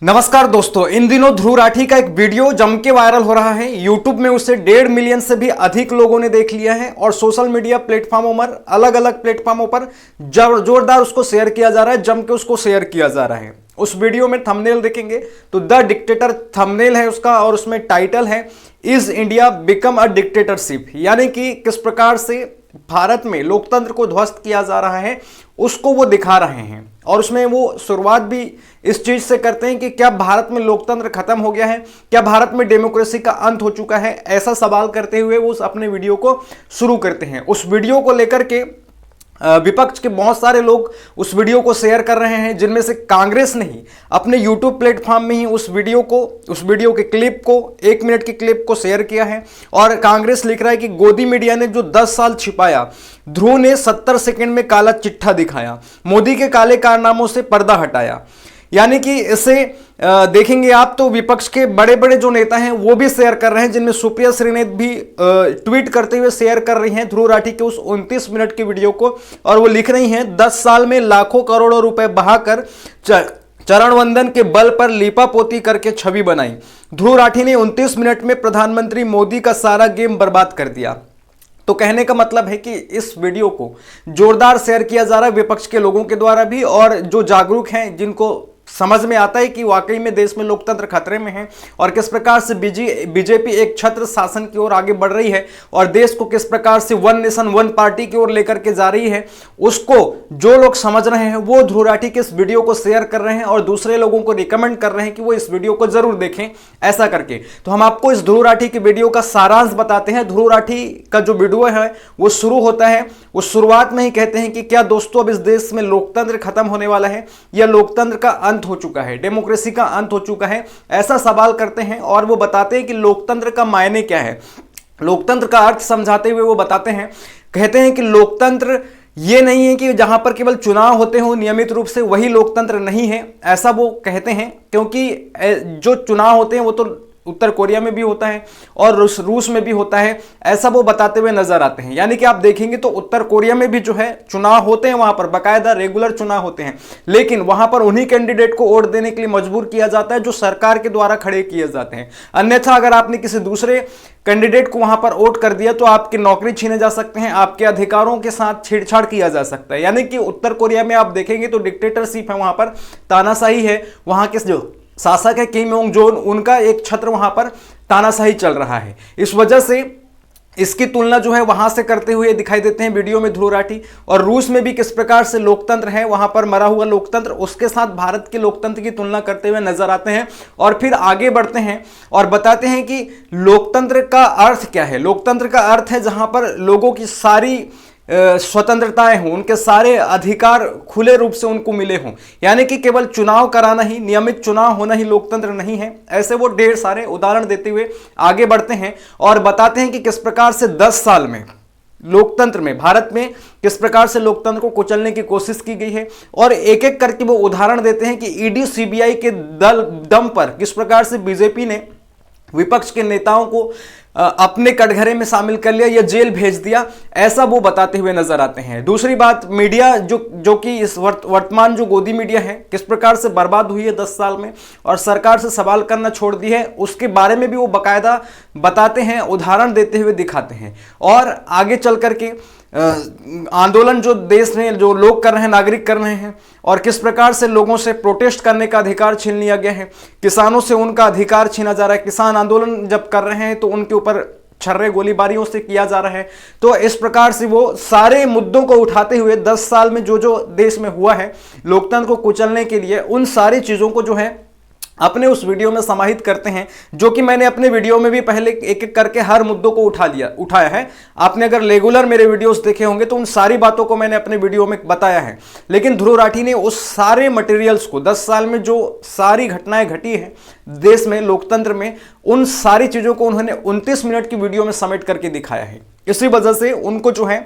नमस्कार दोस्तों, इन दिनों ध्रुव राठी का एक वीडियो जम के वायरल हो रहा है। यूट्यूब में उसे 1.5 मिलियन से भी अधिक लोगों ने देख लिया है और सोशल मीडिया प्लेटफॉर्मों पर, अलग अलग प्लेटफॉर्मों पर जोरदार उसको शेयर किया जा रहा है, जम के उसको शेयर किया जा रहा है। उस वीडियो में थंबनेल देखेंगे तो द डिक्टेटर थंबनेल है उसका और उसमें टाइटल है is India become a dictatorship, यानी कि किस प्रकार से भारत में लोकतंत्र को ध्वस्त किया जा रहा है उसको वो दिखा रहे हैं। और उसमें वो शुरुआत भी इस चीज से करते हैं कि क्या भारत में लोकतंत्र खत्म हो गया है, क्या भारत में डेमोक्रेसी का अंत हो चुका है, ऐसा सवाल करते हुए वो अपने वीडियो को शुरू करते हैं। उस वीडियो को लेकर के विपक्ष के बहुत सारे लोग उस वीडियो को शेयर कर रहे हैं, जिनमें से कांग्रेस ने ही अपने यूट्यूब प्लेटफॉर्म में ही उस वीडियो के क्लिप को, 1 मिनट के क्लिप को शेयर किया है। और कांग्रेस लिख रहा है कि गोदी मीडिया ने जो 10 साल छिपाया, ध्रुव ने 70 सेकंड में काला चिट्ठा दिखाया, मोदी के काले कारनामों से पर्दा हटाया। यानी कि इसे देखेंगे आप तो विपक्ष के बड़े बड़े जो नेता हैं वो भी शेयर कर रहे हैं, जिनमें सुप्रिया श्रीनेत भी ट्वीट करते हुए शेयर कर रही हैं ध्रुव राठी के उस 29 मिनट की वीडियो को। और वो लिख रही हैं 10 साल में लाखों करोड़ों रुपए बहाकर चरण वंदन के बल पर लीपापोती करके छवि बनाई। ध्रुव राठी ने 29 मिनट में प्रधानमंत्री मोदी का सारा गेम बर्बाद कर दिया। तो कहने का मतलब है कि इस वीडियो को जोरदार शेयर किया जा रहा है विपक्ष के लोगों के द्वारा भी, और जो जागरूक हैं, जिनको समझ में आता है कि वाकई में देश में लोकतंत्र खतरे में है और किस प्रकार से बीजेपी एक छत्र शासन की ओर आगे बढ़ रही है और देश को किस प्रकार से वन नेशन वन पार्टी की ओर लेकर के जा रही है, उसको जो लोग समझ रहे हैं वो ध्रुव राठी के इस वीडियो को शेयर कर रहे हैं और दूसरे लोगों को रिकमेंड कर रहे हैं कि वो इस वीडियो को जरूर देखें। ऐसा करके तो हम आपको इस ध्रुव राठी की वीडियो का सारांश बताते हैं। ध्रुव राठी का जो वीडियो है वो शुरू होता है, वो शुरुआत में ही कहते हैं कि क्या दोस्तों अब इस देश में लोकतंत्र खत्म होने वाला है या लोकतंत्र का अंत हो चुका है, डेमोक्रेसी का अंत हो चुका है, ऐसा सवाल करते हैं। और वो बताते हैं कि लोकतंत्र का मायने क्या है, लोकतंत्र का अर्थ समझाते हुए वो बताते हैं, कहते हैं कि लोकतंत्र ये नहीं है कि जहां पर केवल चुनाव होते हो नियमित रूप से, वही लोकतंत्र नहीं है, ऐसा वो कहते हैं। क्योंकि जो चुनाव होते हैं वो तो उत्तर कोरिया में भी होता है और रूस में भी होता है, ऐसा वो बताते हुए नजर आते हैं। यानी कि आप देखेंगे तो उत्तर कोरिया में भी जो है चुनाव होते हैं, वहां पर बाकायदा रेगुलर चुनाव होते हैं, लेकिन वहां पर उन्हीं कैंडिडेट को वोट देने के लिए मजबूर किया जाता है जो सरकार के द्वारा खड़े किए जाते हैं। अन्यथा अगर आपने किसी दूसरे कैंडिडेट को वहां पर वोट कर दिया तो आपकी नौकरी छीने जा सकते हैं, आपके अधिकारों के साथ छेड़छाड़ किया जा सकता है। यानी कि उत्तर कोरिया में आप देखेंगे तो डिक्टेटरशिप है, वहां पर तानाशाही है, वहां के जो शासक है किम योंग जोन, उनका एक छत्र वहां पर तानाशाही चल रहा है। इस वजह से इसकी तुलना जो है वहां से करते हुए दिखाई देते हैं वीडियो में ध्रुव राठी। और रूस में भी किस प्रकार से लोकतंत्र है, वहां पर मरा हुआ लोकतंत्र, उसके साथ भारत के लोकतंत्र की तुलना करते हुए नजर आते हैं। और फिर आगे बढ़ते हैं और बताते हैं कि लोकतंत्र का अर्थ क्या है। लोकतंत्र का अर्थ है जहां पर लोगों की सारी स्वतंत्रताएं हों, उनके सारे अधिकार खुले रूप से उनको मिले हों। यानी कि केवल चुनाव कराना ही, नियमित चुनाव होना ही लोकतंत्र नहीं है। ऐसे वो ढेर सारे उदाहरण देते हुए आगे बढ़ते हैं और बताते हैं कि किस प्रकार से 10 साल में लोकतंत्र में, भारत में किस प्रकार से लोकतंत्र को कुचलने की कोशिश की गई है। और एक एक करके वो उदाहरण देते हैं कि ईडी सीबीआई के दम पर किस प्रकार से बीजेपी ने विपक्ष के नेताओं को अपने कटघरे में शामिल कर लिया या जेल भेज दिया, ऐसा वो बताते हुए नजर आते हैं। दूसरी बात, मीडिया जो कि इस वर्तमान जो गोदी मीडिया है किस प्रकार से बर्बाद हुई है 10 साल में और सरकार से सवाल करना छोड़ दी है, उसके बारे में भी वो बाकायदा बताते हैं, उदाहरण देते हुए दिखाते हैं। और आगे चल करके आंदोलन जो देश में जो लोग कर रहे हैं, नागरिक कर रहे हैं, और किस प्रकार से लोगों से प्रोटेस्ट करने का अधिकार छीन लिया गया है, किसानों से उनका अधिकार छीना जा रहा है। किसान आंदोलन जब कर रहे हैं तो उनके ऊपर छर्रे गोलीबारियों से किया जा रहा है। तो इस प्रकार से वो सारे मुद्दों को उठाते हुए 10 साल में जो जो देश में हुआ है लोकतंत्र को कुचलने के लिए, उन सारी चीजों को जो है अपने उस वीडियो में समाहित करते हैं, जो कि मैंने अपने वीडियो में भी पहले एक एक करके हर मुद्दों को उठाया है। आपने अगर रेगुलर मेरे वीडियोस देखे होंगे तो उन सारी बातों को मैंने अपने वीडियो में बताया है। लेकिन ध्रुव राठी ने उस सारे मटेरियल्स को, 10 साल में जो सारी घटनाएं घटी है देश में लोकतंत्र में, उन सारी चीजों को उन्होंने 29 मिनट की वीडियो में समेट करके दिखाया है। इसी वजह से उनको जो है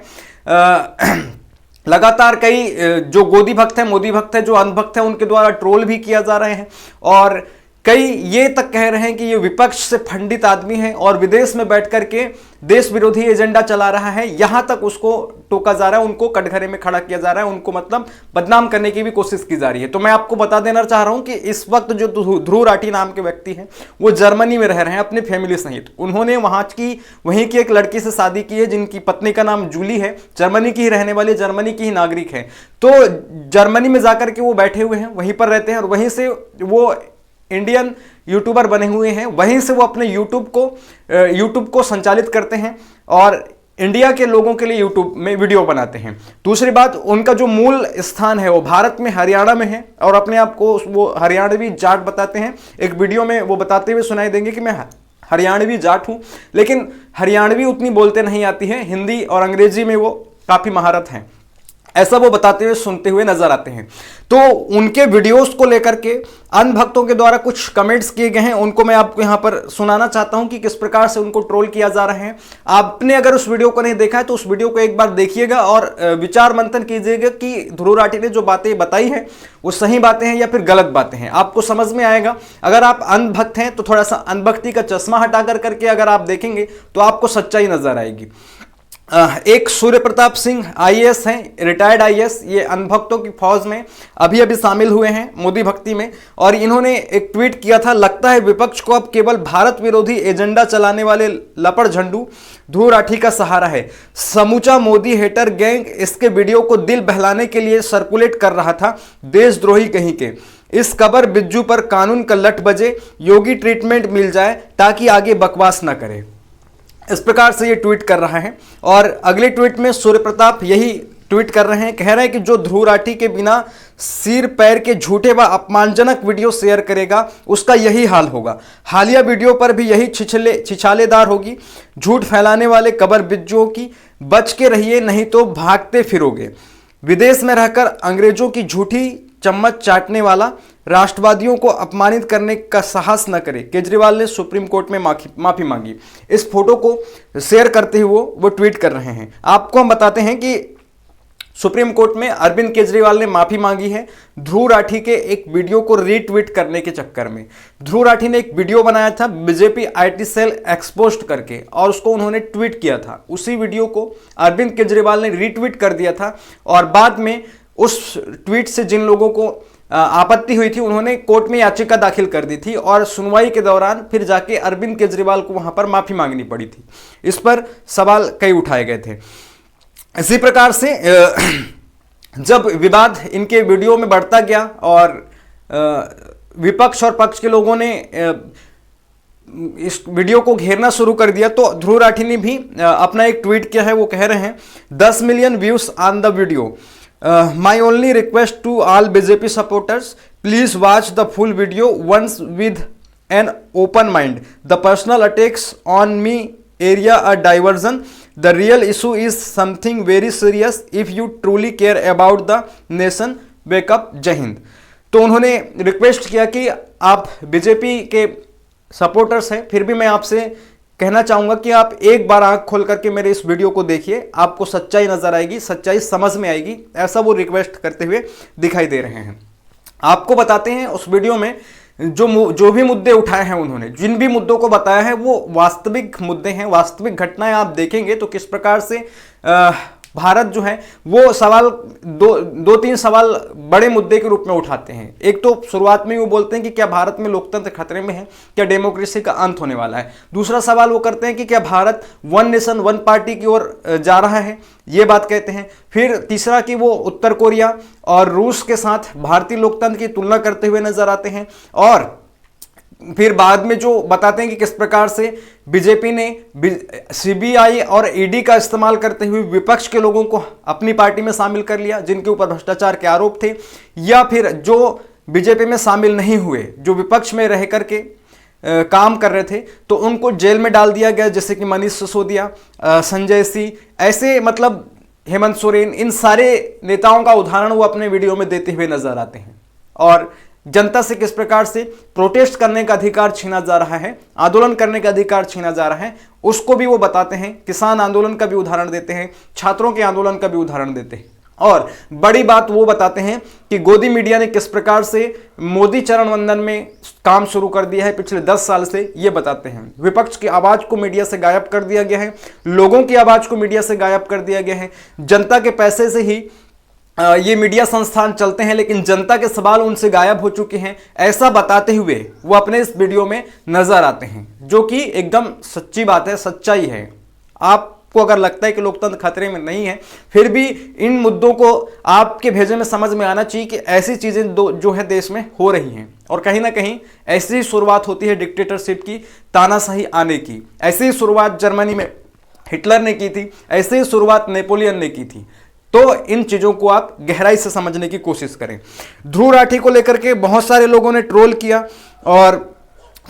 लगातार कई जो गोदी भक्त है, मोदी भक्त है, जो अंधभक्त है, उनके द्वारा ट्रोल भी किया जा रहे हैं और कई ये तक कह रहे हैं कि ये विपक्ष से फंडित आदमी है और विदेश में बैठ करके देश विरोधी एजेंडा चला रहा है, यहां तक उसको टोका जा रहा है, उनको कटघरे में खड़ा किया जा रहा है, उनको मतलब बदनाम करने की भी कोशिश की जा रही है। तो मैं आपको बता देना चाह रहा हूं कि इस वक्त जो ध्रुव राठी नाम के व्यक्ति हैं वो जर्मनी में रह रहे हैं अपनी फैमिली सहित। उन्होंने वहीं की एक लड़की से शादी की है जिनकी पत्नी का नाम जूली है, जर्मनी की ही रहने वाली, जर्मनी की ही नागरिक है। तो जर्मनी में जाकर के वो बैठे हुए हैं, वहीं पर रहते हैं और वहीं से वो इंडियन यूट्यूबर बने हुए हैं, वहीं से वो अपने यूट्यूब को संचालित करते हैं और इंडिया के लोगों के लिए यूट्यूब में वीडियो बनाते हैं। दूसरी बात, उनका जो मूल स्थान है वो भारत में हरियाणा में है और अपने आप को वो हरियाणवी जाट बताते हैं। एक वीडियो में वो बताते हुए सुनाई देंगे कि मैं हरियाणवी जाट हूं, लेकिन हरियाणवी उतनी बोलते नहीं आती है, हिंदी और अंग्रेजी में वो काफ़ी महारत हैं, ऐसा वो बताते हुए सुनते हुए नजर आते हैं। तो उनके वीडियोस को लेकर के अन्य भक्तों के द्वारा कुछ कमेंट्स किए गए हैं, उनको मैं आपको यहां पर सुनाना चाहता हूं कि किस प्रकार से उनको ट्रोल किया जा रहा है। आपने अगर उस वीडियो को नहीं देखा है तो उस वीडियो को एक बार देखिएगा और विचार मंथन कीजिएगा कि ध्रुव राठी ने जो बातें बताई हैं वो सही बातें हैं या फिर गलत बातें हैं, आपको समझ में आएगा। अगर आप अंधभक्त हैं तो थोड़ा सा अंधभक्ति का चश्मा हटा करके अगर आप देखेंगे तो आपको सच्चाई नजर आएगी। एक सूर्य प्रताप सिंह आईएएस हैं, रिटायर्ड आईएएस, ये अंधभक्तों की फौज में अभी शामिल हुए हैं मोदी भक्ति में, और इन्होंने एक ट्वीट किया था, लगता है विपक्ष को अब केवल भारत विरोधी एजेंडा चलाने वाले लपड़ झंडू ध्रुव राठी का सहारा है। समूचा मोदी हेटर गैंग इसके वीडियो को दिल बहलाने के लिए सर्कुलेट कर रहा था, देशद्रोही कहीं के। इस कबर बिज्जू पर कानून का लठ बजे, योगी ट्रीटमेंट मिल जाए ताकि आगे बकवास ना करे। इस प्रकार से ये ट्वीट कर रहा है और अगले ट्वीट में सूर्य प्रताप यही ट्वीट कर रहे हैं, कह रहे हैं कि जो ध्रुव राठी के बिना सिर पैर के झूठे व अपमानजनक वीडियो शेयर करेगा उसका यही हाल होगा। हालिया वीडियो पर भी यही छिछालेदार होगी। झूठ फैलाने वाले कबर बिज्जुओं की बच के रहिए, नहीं तो भागते फिरोगे। विदेश में रहकर अंग्रेजों की झूठी चम्मच चाटने वाला राष्ट्रवादियों को अपमानित करने का साहस न करे। केजरीवाल ने सुप्रीम कोर्ट में माफी मांगी। इस फोटो को शेयर करते हुए वो ट्वीट कर रहे हैं। आपको हम बताते हैं कि सुप्रीम कोर्ट में अरविंद केजरीवाल ने माफी मांगी है ध्रुव राठी के एक वीडियो को रीट्वीट करने के चक्कर में। ध्रुव राठी ने एक वीडियो बनाया था बीजेपी आईटी सेल एक्सपोज्ड करके और उसको उन्होंने ट्वीट किया था। उसी वीडियो को अरविंद केजरीवाल ने रीट्वीट कर दिया था और बाद में उस ट्वीट से जिन लोगों को आपत्ति हुई थी उन्होंने कोर्ट में याचिका दाखिल कर दी थी और सुनवाई के दौरान फिर जाके अरविंद केजरीवाल को वहां पर माफी मांगनी पड़ी थी। इस पर सवाल कई उठाए गए थे। इसी प्रकार से जब विवाद इनके वीडियो में बढ़ता गया और विपक्ष और पक्ष के लोगों ने इस वीडियो को घेरना शुरू कर दिया तो ध्रुव राठी ने भी अपना एक ट्वीट किया है। वो कह रहे हैं 10 million views on the video. My only request to all BJP supporters, please watch the full video once with an open mind. The personal attacks on me area a diversion. The real issue is something very serious. If you truly care about the nation, wake up. जय हिंद। तो उन्होंने request किया कि आप BJP के supporters हैं, फिर भी मैं आपसे कहना चाहूंगा कि आप एक बार आंख खोल करके मेरे इस वीडियो को देखिए, आपको सच्चाई नजर आएगी, सच्चाई समझ में आएगी। ऐसा वो रिक्वेस्ट करते हुए दिखाई दे रहे हैं। आपको बताते हैं उस वीडियो में जो भी मुद्दे उठाए हैं, उन्होंने जिन भी मुद्दों को बताया है वो वास्तविक मुद्दे हैं, वास्तविक घटनाएं। आप देखेंगे तो किस प्रकार से भारत जो है वो सवाल दो तीन सवाल बड़े मुद्दे के रूप में उठाते हैं। एक तो शुरुआत में वो बोलते हैं कि क्या भारत में लोकतंत्र खतरे में है, क्या डेमोक्रेसी का अंत होने वाला है। दूसरा सवाल वो करते हैं कि क्या Bharat one nation one party की ओर जा रहा है, ये बात कहते हैं। फिर तीसरा कि वो उत्तर कोरिया और रूस के साथ भारतीय लोकतंत्र की तुलना करते हुए नजर आते हैं। और फिर बाद में जो बताते हैं कि किस प्रकार से बीजेपी ने सीबीआई और ईडी का इस्तेमाल करते हुए विपक्ष के लोगों को अपनी पार्टी में शामिल कर लिया जिनके ऊपर भ्रष्टाचार के आरोप थे, या फिर जो बीजेपी में शामिल नहीं हुए, जो विपक्ष में रह करके काम कर रहे थे, तो उनको जेल में डाल दिया गया, जैसे कि मनीष सिसोदिया, संजय सिंह, ऐसे मतलब हेमंत सोरेन। इन सारे नेताओं का उदाहरण वो अपने वीडियो में देते हुए नजर आते हैं। और जनता से किस प्रकार से प्रोटेस्ट करने का अधिकार छीना जा रहा है, आंदोलन करने का अधिकार छीना जा रहा है, उसको भी वो बताते हैं। किसान आंदोलन का भी उदाहरण देते हैं, छात्रों के आंदोलन का भी उदाहरण देते हैं। और बड़ी बात वो बताते हैं कि गोदी मीडिया ने किस प्रकार से मोदी चरण वंदन में काम शुरू कर दिया है पिछले 10 साल से, ये बताते हैं। विपक्ष की आवाज को मीडिया से गायब कर दिया गया है, लोगों की आवाज को मीडिया से गायब कर दिया गया है। जनता के पैसे से ही ये मीडिया संस्थान चलते हैं, लेकिन जनता के सवाल उनसे गायब हो चुके हैं, ऐसा बताते हुए वो अपने इस वीडियो में नजर आते हैं, जो कि एकदम सच्ची बात है, सच्चाई है। आपको अगर लगता है कि लोकतंत्र खतरे में नहीं है, फिर भी इन मुद्दों को आपके भेजे में समझ में आना चाहिए कि ऐसी चीजें जो है देश में हो रही हैं, और कहीं ना कहीं ऐसी ही शुरुआत होती है डिक्टेटरशिप की, तानाशाही आने की। ऐसी ही शुरुआत जर्मनी में हिटलर ने की थी, ऐसी ही शुरुआत नेपोलियन ने की थी। तो इन चीजों को आप गहराई से समझने की कोशिश करें। ध्रुव राठी को लेकर के बहुत सारे लोगों ने ट्रोल किया, और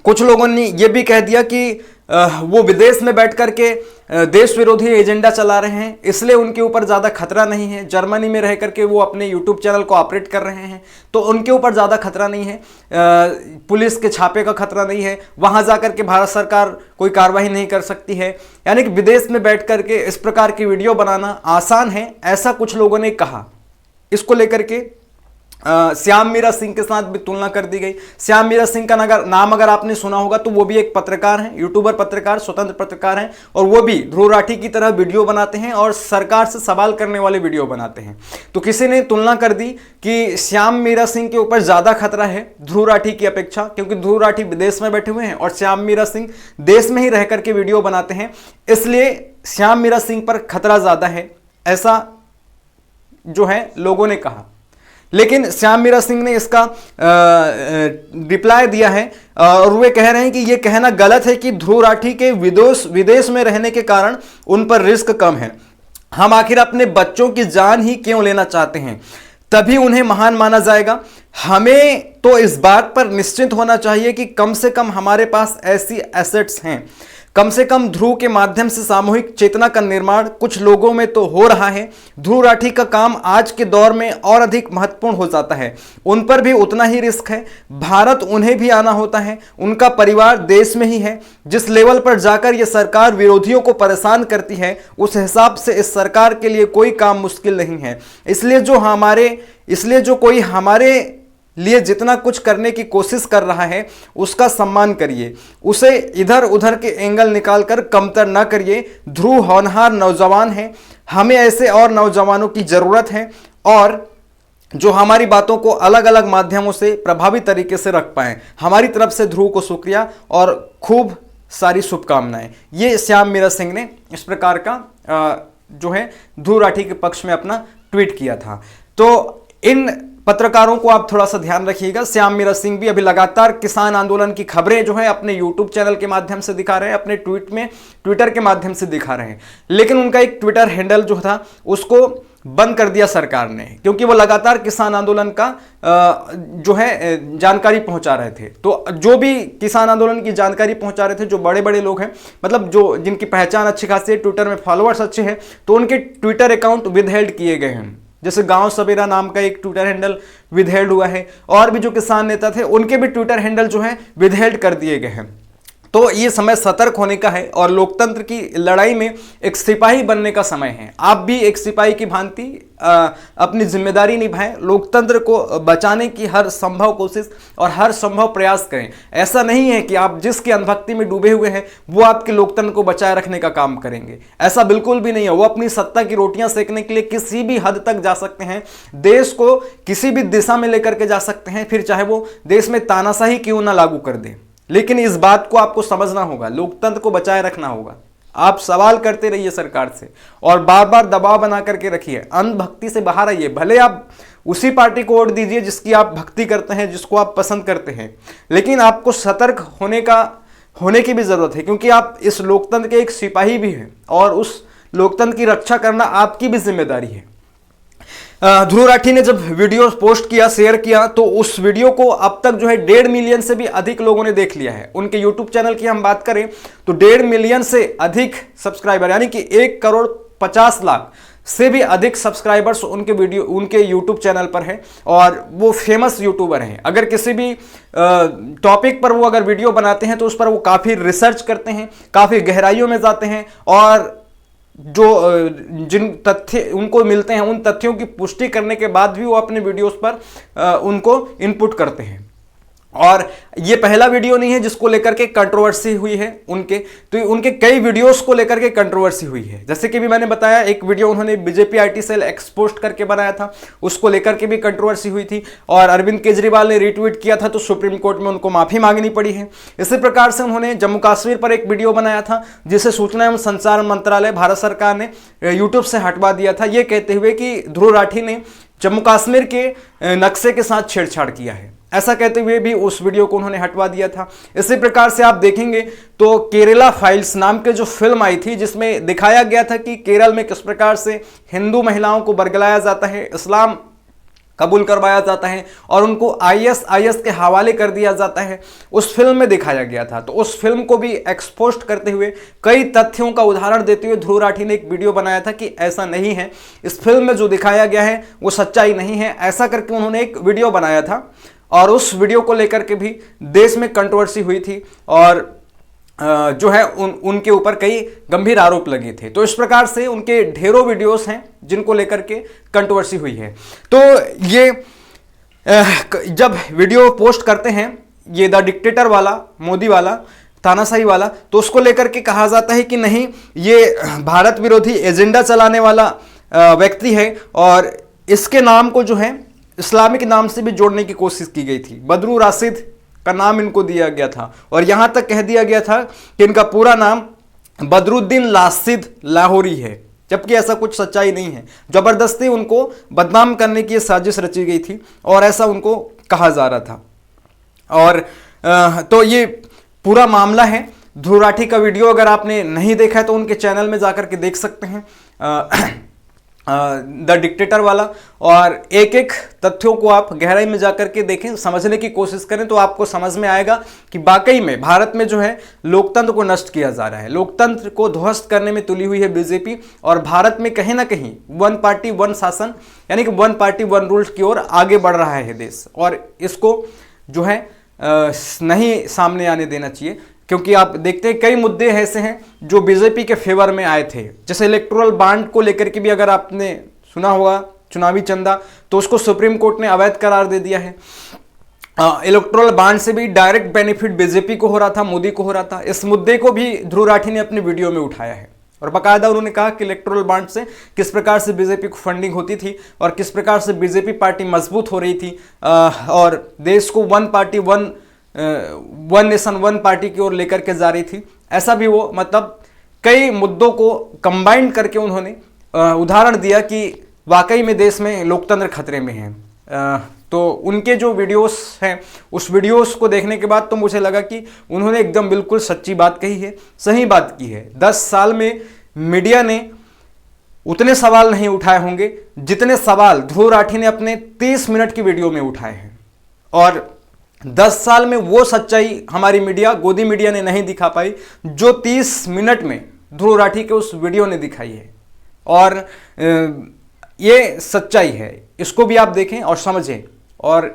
कुछ लोगों ने यह भी कह दिया कि वो विदेश में बैठ करके देश विरोधी एजेंडा चला रहे हैं, इसलिए उनके ऊपर ज़्यादा खतरा नहीं है। जर्मनी में रह करके वो अपने यूट्यूब चैनल को ऑपरेट कर रहे हैं, तो उनके ऊपर ज़्यादा खतरा नहीं है, पुलिस के छापे का खतरा नहीं है, वहाँ जा करके भारत सरकार कोई कार्रवाई नहीं कर सकती है। यानी कि विदेश में बैठ करके इस प्रकार की वीडियो बनाना आसान है, ऐसा कुछ लोगों ने कहा। इसको लेकर के श्याम मीरा सिंह के साथ भी तुलना कर दी गई। श्याम मीरा सिंह का नाम अगर आपने सुना होगा तो वो भी एक पत्रकार हैं, यूट्यूबर पत्रकार, स्वतंत्र पत्रकार हैं, और वो भी ध्रुव राठी की तरह वीडियो बनाते हैं और सरकार से सवाल करने वाले वीडियो बनाते हैं। तो किसी ने तुलना कर दी कि श्याम मीरा सिंह के ऊपर ज्यादा खतरा है ध्रुव राठी की अपेक्षा, क्योंकि ध्रुव राठी विदेश में बैठे हुए हैं और श्याम मीरा सिंह देश में ही रह करके वीडियो बनाते हैं, इसलिए श्याम मीरा सिंह पर खतरा ज्यादा है, ऐसा जो है लोगों ने कहा। लेकिन श्याम मीरा सिंह ने इसका रिप्लाई दिया है, और वे कह रहे हैं कि यह कहना गलत है कि ध्रुव राठी के विदेश में रहने के कारण उन पर रिस्क कम है। हम आखिर अपने बच्चों की जान ही क्यों लेना चाहते हैं, तभी उन्हें महान माना जाएगा। हमें तो इस बात पर निश्चित होना चाहिए कि कम से कम हमारे पास ऐसी एसेट्स हैं, कम से कम ध्रुव के माध्यम से सामूहिक चेतना का निर्माण कुछ लोगों में तो हो रहा है। ध्रुव राठी का काम आज के दौर में और अधिक महत्वपूर्ण हो जाता है, उन पर भी उतना ही रिस्क है। भारत उन्हें भी आना होता है, उनका परिवार देश में ही है। जिस लेवल पर जाकर यह सरकार विरोधियों को परेशान करती है, उस हिसाब से इस सरकार के लिए कोई काम मुश्किल नहीं है। इसलिए जो कोई हमारे लिए जितना कुछ करने की कोशिश कर रहा है उसका सम्मान करिए, उसे इधर उधर के एंगल निकालकर कमतर न करिए। ध्रुव होनहार नौजवान है, हमें ऐसे और नौजवानों की जरूरत है, और जो हमारी बातों को अलग अलग माध्यमों से प्रभावी तरीके से रख पाए। हमारी तरफ से ध्रुव को शुक्रिया और खूब सारी शुभकामनाएं। ये श्याम मीरा सिंह ने इस प्रकार का जो है ध्रुव राठी के पक्ष में अपना ट्वीट किया था। तो इन पत्रकारों को आप थोड़ा सा ध्यान रखिएगा। श्याम मीरा सिंह भी अभी लगातार किसान आंदोलन की खबरें जो है अपने यूट्यूब चैनल के माध्यम से दिखा रहे हैं, अपने ट्विटर के माध्यम से दिखा रहे हैं, लेकिन उनका एक ट्विटर हैंडल जो था उसको बंद कर दिया सरकार ने, क्योंकि वो लगातार किसान आंदोलन का जो है जानकारी पहुंचा रहे थे। तो जो भी किसान आंदोलन की जानकारी पहुंचा रहे थे, जो बड़े बड़े लोग हैं, मतलब जो जिनकी पहचान अच्छी खासी है, ट्विटर में फॉलोअर्स अच्छे हैं, तो उनके ट्विटर अकाउंट विदहेल्ड किए गए हैं। जैसे गांव सवेरा नाम का एक ट्विटर हैंडल विदहेल्ड हुआ है, और भी जो किसान नेता थे उनके भी ट्विटर हैंडल जो है विदहेल्ड कर दिए गए हैं। तो ये समय सतर्क होने का है, और लोकतंत्र की लड़ाई में एक सिपाही बनने का समय है। आप भी एक सिपाही की भांति अपनी जिम्मेदारी निभाएं, लोकतंत्र को बचाने की हर संभव कोशिश और हर संभव प्रयास करें। ऐसा नहीं है कि आप जिसकी अनभक्ति में डूबे हुए हैं वो आपके लोकतंत्र को बचाए रखने का काम करेंगे, ऐसा बिल्कुल भी नहीं है। वो अपनी सत्ता की रोटियां सेकने के लिए किसी भी हद तक जा सकते हैं, देश को किसी भी दिशा में लेकर के जा सकते हैं, फिर चाहे वो देश में तानाशाही क्यों ना लागू कर दे। लेकिन इस बात को आपको समझना होगा, लोकतंत्र को बचाए रखना होगा। आप सवाल करते रहिए सरकार से, और बार बार दबाव बना करके रखिए, अंधभक्ति से बाहर आइए। भले आप उसी पार्टी को वोट दीजिए जिसकी आप भक्ति करते हैं, जिसको आप पसंद करते हैं, लेकिन आपको सतर्क होने की भी जरूरत है, क्योंकि आप इस लोकतंत्र के एक सिपाही भी हैं, और उस लोकतंत्र की रक्षा करना आपकी भी जिम्मेदारी है। ध्रुव राठी ने जब वीडियो पोस्ट किया, शेयर किया, तो उस वीडियो को अब तक जो है 1.5 मिलियन से भी अधिक लोगों ने देख लिया है। उनके यूट्यूब चैनल की हम बात करें तो 1.5 मिलियन से अधिक सब्सक्राइबर, यानी कि 1,50,00,000 से भी अधिक सब्सक्राइबर्स उनके यूट्यूब चैनल पर है, और वो फेमस यूट्यूबर हैं। अगर किसी भी टॉपिक पर वो अगर वीडियो बनाते हैं तो उस पर वो काफ़ी रिसर्च करते हैं, काफ़ी गहराइयों में जाते हैं, और जो जिन तथ्य उनको मिलते हैं उन तथ्यों की पुष्टि करने के बाद भी वो अपने वीडियोस पर उनको इनपुट करते हैं। और ये पहला वीडियो नहीं है जिसको लेकर के कंट्रोवर्सी हुई है तो उनके कई वीडियोस को लेकर के कंट्रोवर्सी हुई है। जैसे कि भी मैंने बताया, एक वीडियो उन्होंने बीजेपी आईटी सेल एक्सपोज करके बनाया था, उसको लेकर के भी कंट्रोवर्सी हुई थी और अरविंद केजरीवाल ने रीट्वीट किया था तो सुप्रीम कोर्ट में उनको माफी मांगनी पड़ी है। इसी प्रकार से उन्होंने जम्मू कश्मीर पर एक वीडियो बनाया था जिसे सूचना एवं संचार मंत्रालय भारत सरकार ने यूट्यूब से हटवा दिया था, यह कहते हुए कि ध्रुव राठी ने जम्मू कश्मीर के नक्शे के साथ छेड़छाड़ किया है, ऐसा कहते हुए भी उस वीडियो को उन्होंने हटवा दिया था। इसी प्रकार से आप देखेंगे तो केरला फाइल्स नाम के जो फिल्म आई थी जिसमें दिखाया गया था कि केरल में किस प्रकार से हिंदू महिलाओं को बरगलाया जाता है, इस्लाम कबूल करवाया जाता है और उनको आईएस के हवाले कर दिया जाता है, उस फिल्म में दिखाया गया था। तो उस फिल्म को भी एक्सपोज करते हुए कई तथ्यों का उदाहरण देते हुए ध्रुव राठी ने एक वीडियो बनाया था कि ऐसा नहीं है, इस फिल्म में जो दिखाया गया है वो सच्चाई नहीं है, ऐसा करके उन्होंने एक वीडियो बनाया था और उस वीडियो को लेकर के भी देश में कंट्रोवर्सी हुई थी और जो है उनके ऊपर कई गंभीर आरोप लगे थे। तो इस प्रकार से उनके ढेरों वीडियोस हैं जिनको लेकर के कंट्रोवर्सी हुई है। तो ये जब वीडियो पोस्ट करते हैं ये द डिक्टेटर वाला, मोदी वाला, तानाशाही वाला, तो उसको लेकर के कहा जाता है कि नहीं, ये भारत विरोधी एजेंडा चलाने वाला व्यक्ति है और इसके नाम को जो है इस्लामिक नाम से भी जोड़ने की कोशिश की गई थी। बदरू राशिद का नाम इनको दिया गया था और यहां तक कह दिया गया था कि इनका पूरा नाम बदरुद्दीन लासिद लाहौरी है, जबकि ऐसा कुछ सच्चाई नहीं है। जबरदस्ती उनको बदनाम करने की साजिश रची गई थी और ऐसा उनको कहा जा रहा था। और तो ये पूरा मामला है। ध्रुव राठी का वीडियो अगर आपने नहीं देखा है तो उनके चैनल में जाकर के देख सकते हैं, द डिक्टेटर वाला, और एक एक तथ्यों को आप गहराई में जाकर के देखें, समझने की कोशिश करें तो आपको समझ में आएगा कि वाकई में भारत में जो है लोकतंत्र को नष्ट किया जा रहा है, लोकतंत्र को ध्वस्त करने में तुली हुई है बीजेपी और भारत में कहीं ना कहीं वन पार्टी वन शासन यानी कि वन पार्टी वन रूल की ओर आगे बढ़ रहा है देश, और इसको जो है नहीं सामने आने देना चाहिए। क्योंकि आप देखते हैं कई मुद्दे ऐसे हैं जो बीजेपी के फेवर में आए थे, जैसे इलेक्टोरल बॉन्ड को लेकर के भी अगर आपने सुना होगा, चुनावी चंदा, तो उसको सुप्रीम कोर्ट ने अवैध करार दे दिया है। इलेक्टोरल बॉन्ड से भी डायरेक्ट बेनिफिट बीजेपी को हो रहा था, मोदी को हो रहा था। इस मुद्दे को भी ध्रुव राठी ने अपनी वीडियो में उठाया है और बाकायदा उन्होंने कहा कि इलेक्टोरल बॉन्ड से किस प्रकार से बीजेपी को फंडिंग होती थी और किस प्रकार से बीजेपी पार्टी मजबूत हो रही थी और देश को one party one nation one party की ओर लेकर के जा रही थी। ऐसा भी वो मतलब कई मुद्दों को कंबाइन करके उन्होंने उदाहरण दिया कि वाकई में देश में लोकतंत्र खतरे में है। तो उनके जो वीडियोस हैं उस वीडियोस को देखने के बाद तो मुझे लगा कि उन्होंने एकदम बिल्कुल सच्ची बात कही है, सही बात की है। 10 साल में मीडिया ने उतने सवाल नहीं उठाए होंगे जितने सवाल ध्रुव राठी ने अपने 30 मिनट की वीडियो में उठाए हैं, और 10 साल में वो सच्चाई हमारी मीडिया, गोदी मीडिया ने नहीं दिखा पाई जो 30 मिनट में ध्रुव राठी के उस वीडियो ने दिखाई है। और ये सच्चाई है, इसको भी आप देखें और समझें, और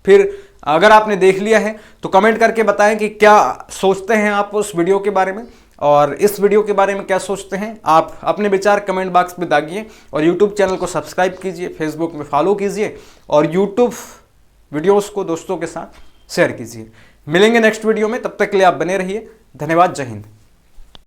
फिर अगर आपने देख लिया है तो कमेंट करके बताएं कि क्या सोचते हैं आप उस वीडियो के बारे में और इस वीडियो के बारे में क्या सोचते हैं। आप अपने विचार कमेंट बॉक्स में दागिए और यूट्यूब चैनल को सब्सक्राइब कीजिए, फेसबुक में फॉलो कीजिए और यूट्यूब वीडियोस को दोस्तों के साथ शेयर कीजिए। मिलेंगे नेक्स्ट वीडियो में, तब तक के लिए आप बने रहिए। धन्यवाद, जय हिंद।